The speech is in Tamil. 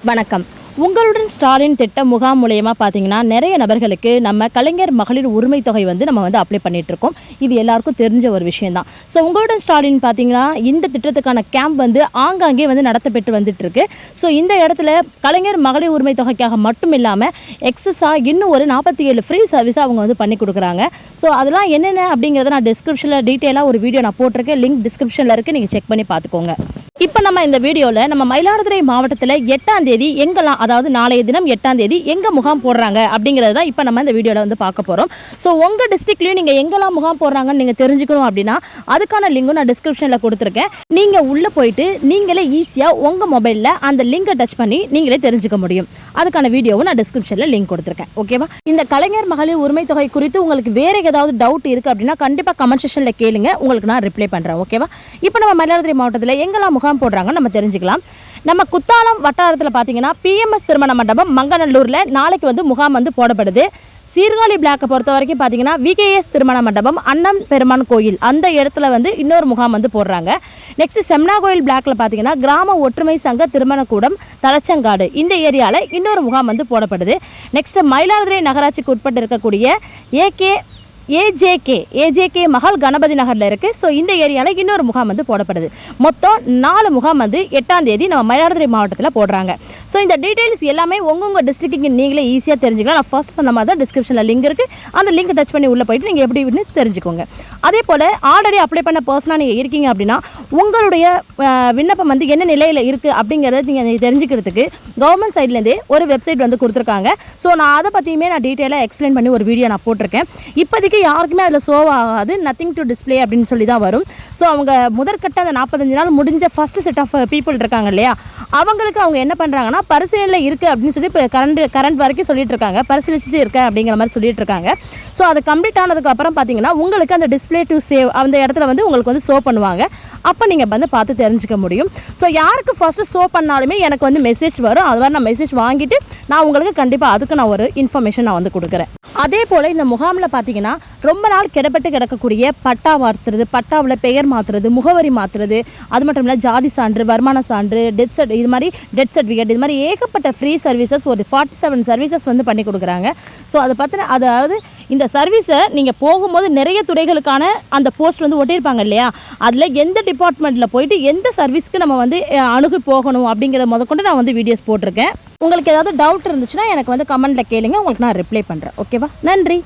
வணக்கம். உங்களுடன் ஸ்டாலின் திட்ட முகாம் மூலயமா பார்த்தீங்கன்னா, நிறைய நபர்களுக்கு நம்ம கலைஞர் மகளிர் உரிமை தொகை நம்ம அப்ளை பண்ணிட்டுருக்கோம். இது எல்லாருக்கும் தெரிஞ்ச ஒரு விஷயம் தான். ஸோ உங்களுடன் ஸ்டாலின் பார்த்தீங்கன்னா, இந்த திட்டத்துக்கான கேம்ப் ஆங்காங்கே நடத்தப்பட்டு வந்துட்டுருக்கு. ஸோ இந்த இடத்துல கலைஞர் மகளிர் உரிமை தொகைக்காக மட்டும் இல்லாமல் எக்ஸஸாக இன்னும் ஒரு 47 ஃப்ரீ சர்வீஸை அவங்க பண்ணி கொடுக்குறாங்க. ஸோ அதெல்லாம் என்னென்ன அப்படிங்கிறத நான் டிஸ்கிரிப்ஷனில் டீட்டெயிலாக ஒரு வீடியோ நான் போட்டிருக்கேன். லிங்க் டிஸ்கிரிப்ஷனில் இருக்குது, நீங்கள் செக் பண்ணி பார்த்துக்கோங்க. இப்போ நம்ம இந்த வீடியோவில் நம்ம மயிலாடுதுறை மாவட்டத்தில் 8ஆம் தேதி எங்கெல்லாம், அதாவது நாளைய தினம் 8ஆம் தேதி எங்கே முகாம் போடுறாங்க அப்படிங்கிறது தான் இப்போ நம்ம இந்த வீடியோவில் பார்க்க போகிறோம். ஸோ உங்கள் டிஸ்ட்ரிக்ட்லேயும் நீங்கள் எங்கெல்லாம் முகாம் போடுறாங்கன்னு நீங்கள் தெரிஞ்சுக்கணும் அப்படின்னா அதுக்கான லிங்கும் நான் டிஸ்கிரிப்ஷனில் கொடுத்துருக்கேன். நீங்கள் உள்ளே போயிட்டு நீங்களே ஈஸியாக உங்கள் மொபைலில் அந்த லிங்கை டச் பண்ணி நீங்களே தெரிஞ்சுக்க முடியும். அதுக்கான வீடியோவும் நான் டிஸ்கிரிப்ஷனில் லிங்க் கொடுத்துருக்கேன். ஓகேவா? இந்த கலைஞர் மகளிர் உரிமை தொகை குறித்து உங்களுக்கு வேறு ஏதாவது டவுட் இருக்குது அப்படின்னா கண்டிப்பாக கமெண்ட் செக்ஷனில் கேளுங்க, உங்களுக்கு நான் ரிப்ளை பண்ணுறேன். ஓகேவா? இப்போ நம்ம மயிலாடுதுறை மாவட்டத்தில் எங்கெல்லாம் முகாம் போடுறாங்க நம்ம தெரிஞ்சுக்கலாம். நம்ம குத்தாலம் வட்டாரத்தில் பார்த்தீங்கன்னா பிஎம்எஸ் திருமண மண்டபம் மங்கநல்லூரில் நாளைக்கு முகாம் போடப்படுது. சீர்காழி பிளாக்கை பொறுத்த வரைக்கும் பார்த்தீங்கன்னா விகேஎஸ் திருமண மண்டபம் அண்ணன் பெருமான் கோயில் அந்த இடத்துல இன்னொரு முகாம் போடுறாங்க. நெக்ஸ்ட் செம்னா கோயில் பிளாக்ல பார்த்தீங்கன்னா கிராம ஒற்றுமை சங்க திருமணக்கூடம் தலச்சங்காடு இந்த ஏரியாவில் இன்னொரு முகாம் போடப்படுது. நெக்ஸ்ட் மயிலாடுதுறை நகராட்சிக்கு உட்பட்டு இருக்கக்கூடிய ஏஜேகே மஹால் கணபதி நகரில் இருக்குது. ஸோ இந்த ஏரியாவில் இன்னொரு முகாம் போடப்படுது. மொத்தம் 4 முகாம் 8ஆம் தேதி நம்ம மயிலாடுதுறை மாவட்டத்தில் போடுறாங்க. ஸோ இந்த டீட்டெயில்ஸ் எல்லாமே உங்கள் டிஸ்ட்ரிக்ட்டுக்கு நீங்களே ஈஸியாக தெரிஞ்சுக்கலாம். நான் ஃபர்ஸ்ட் சொன்ன மாதிரி தான் டிஸ்கிரிப்ஷனில் லிங்க் இருக்குது, அந்த லிங்க் டச் பண்ணி உள்ளே போயிட்டு நீங்கள் எப்படின்னு தெரிஞ்சுக்கோங்க. அதே போல் ஆல்ரெடி அப்ளை பண்ண பர்சனாக நீங்கள் இருக்கீங்க அப்படின்னா உங்களுடைய விண்ணப்பம் என்ன நிலையில் இருக்குது அப்படிங்கிறத நீங்கள் தெரிஞ்சுக்கிறதுக்கு கவர்மெண்ட் சைட்லேருந்தே ஒரு வெப்சைட் கொடுத்துருக்காங்க. ஸோ நான் அதை பற்றியுமே நான் டீட்டெயிலாக எக்ஸ்பிளைன் பண்ணி ஒரு வீடியோ நான் போட்டிருக்கேன். இப்போதைக்கு யாருக்குமே அதில் ஷோ ஆகாது, நத்திங் டு டிஸ்பிளே அப்படின்னு சொல்லி தான் வரும். ஸோ அவங்க முதற்கட்ட அந்த 45 நாள் முடிஞ்ச ஃபர்ஸ்ட் செட் ஆஃப் பீப்புள் இருக்காங்க இல்லையா, அவங்களுக்கு அவங்க என்ன பண்ணுறாங்கன்னா பரிசீலனையில் இருக்குது அப்படின்னு சொல்லி இப்போ கரண்ட் வரைக்கும் சொல்லிட்டு இருக்காங்க, பரிசீலிச்சுட்டு இருக்கேன் அப்படிங்கிற மாதிரி சொல்லிட்டு இருக்காங்க. ஸோ அது கம்ப்ளீட் ஆனதுக்கப்புறம் பார்த்தீங்கன்னா உங்களுக்கு அந்த டிஸ்பிளே டு சேவ் அந்த இடத்துல உங்களுக்கு ஷோ பண்ணுவாங்க. அப்போ நீங்கள் பார்த்து தெரிஞ்சுக்க முடியும். ஸோ யாருக்கு ஃபர்ஸ்ட்டு ஷோ பண்ணாலுமே எனக்கு மெசேஜ் வரும். அது மாதிரி நான் மெசேஜ் வாங்கிட்டு நான் உங்களுக்கு கண்டிப்பாக அதுக்கு நான் ஒரு இன்ஃபர்மேஷன் நான் கொடுக்குறேன். அதே போல் இந்த முகாமில் பார்த்தீங்கன்னா ரொம்ப நாள் கிடக்கக்கூடிய பட்டா மாற்றுறது, பட்டாவில் பெயர் மாற்றுறது, முகவரி மாற்றுறது, அது மட்டும் இல்லை ஜாதி சான்று, வருமான சான்று, டெத் சர்டிஃபிகேட் இது மாதிரி ஏகப்பட்ட ஃப்ரீ சர்வீசஸ் ஒரு 47 சர்வீசஸ் பண்ணி கொடுக்குறாங்க. ஸோ அதை பற்றின அதாவது இந்த சர்வீஸை நீங்கள் போகும்போது நிறைய துறைகளுக்கான அந்த போஸ்ட் ஒட்டியிருப்பாங்க இல்லையா, அதில் எந்த டிபார்ட்மெண்ட்டில் போயிட்டு எந்த சர்வீஸ்க்கு நம்ம அணுகி போகணும் அப்படிங்கிறத முதற்கொண்டு நான் வீடியோஸ் போட்டிருக்கேன். உங்களுக்கு ஏதாவது டவுட் இருந்துச்சுன்னா எனக்கு கமெண்ட்டில் கேளுங்க, உங்களுக்கு நான் ரிப்ளை பண்ணுறேன். ஓகேவா? நன்றி.